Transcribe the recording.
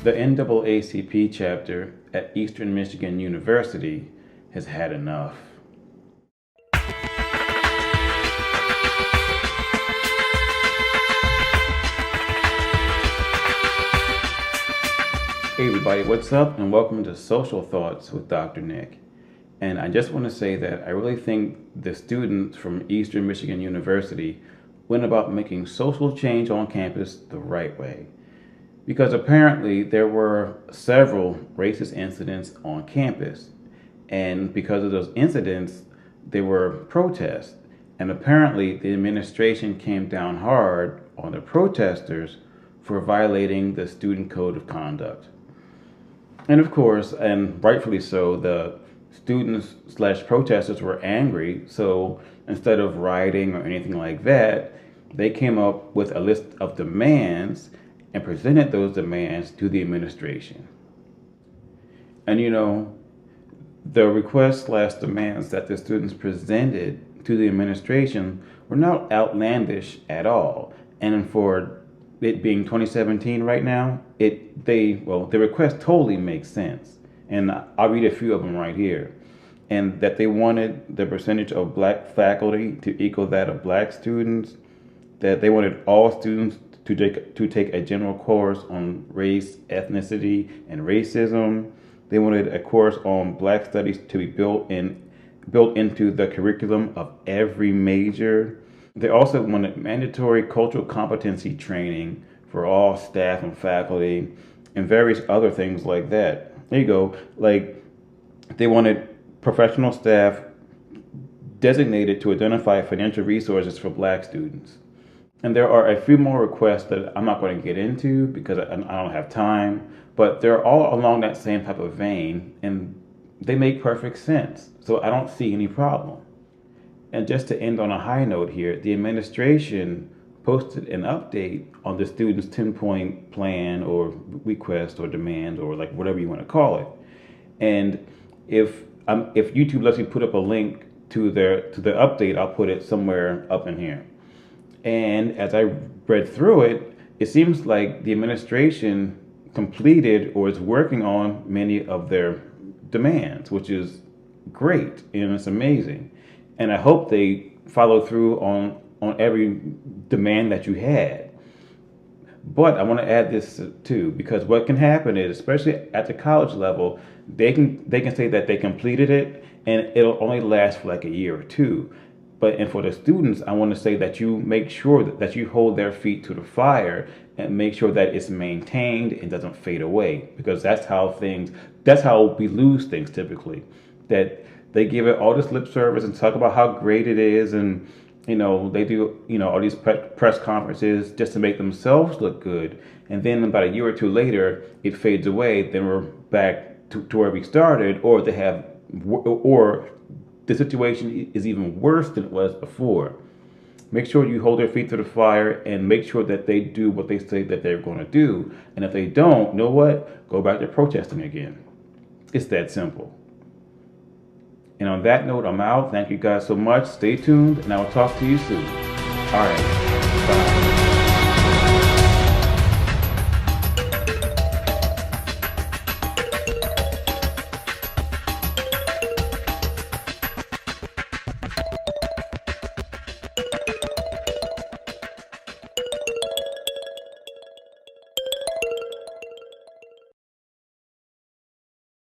The NAACP chapter at Eastern Michigan University has had enough. Hey everybody, what's up? And welcome to Social Thoughts with Dr. Nick. And I just want to say that I really think the students from Eastern Michigan University went about making social change on campus the right way. Because apparently there were several racist incidents on campus. And because of those incidents, there were protests. And apparently the administration came down hard on the protesters for violating the student code of conduct. And of course, and rightfully so, the students/protesters were angry. So instead of rioting or anything like that, they came up with a list of demands and presented those demands to the administration. And the requests/demands that the students presented to the administration were not outlandish at all. And for it being 2017 right now, the request totally makes sense. And I'll read a few of them right here. And that they wanted the percentage of black faculty to equal that of black students, that they wanted all students to take a general course on race, ethnicity, and racism. They wanted a course on black studies to be built into the curriculum of every major. They also wanted mandatory cultural competency training for all staff and faculty and various other things like that. There you go. Like, they wanted professional staff designated to identify financial resources for black students. And there are a few more requests that I'm not going to get into because I don't have time, but they're all along that same type of vein, and they make perfect sense. So I don't see any problem. And just to end on a high note here, the administration posted an update on the students' 10-point plan or request or demand or like whatever you want to call it. And if YouTube lets me put up a link to the update, I'll put it somewhere up in here. And as I read through it, it seems like the administration completed or is working on many of their demands, which is great and it's amazing. And I hope they follow through on every demand that you had. But I want to add this too, because what can happen is, especially at the college level, they can say that they completed it and it'll only last for like a year or two. And for the students, I want to say that you make sure that you hold their feet to the fire and make sure that it's maintained and doesn't fade away, because that's how we lose things typically. That they give it all this lip service and talk about how great it is, and they do all these press conferences just to make themselves look good, and then about a year or two later it fades away. Then we're back to where we started, or the situation is even worse than it was before. Make sure you hold their feet to the fire and make sure that they do what they say that they're going to do. And if they don't, you know what? Go back to protesting again. It's that simple. And on that note, I'm out. Thank you guys so much. Stay tuned, and I will talk to you soon. All right.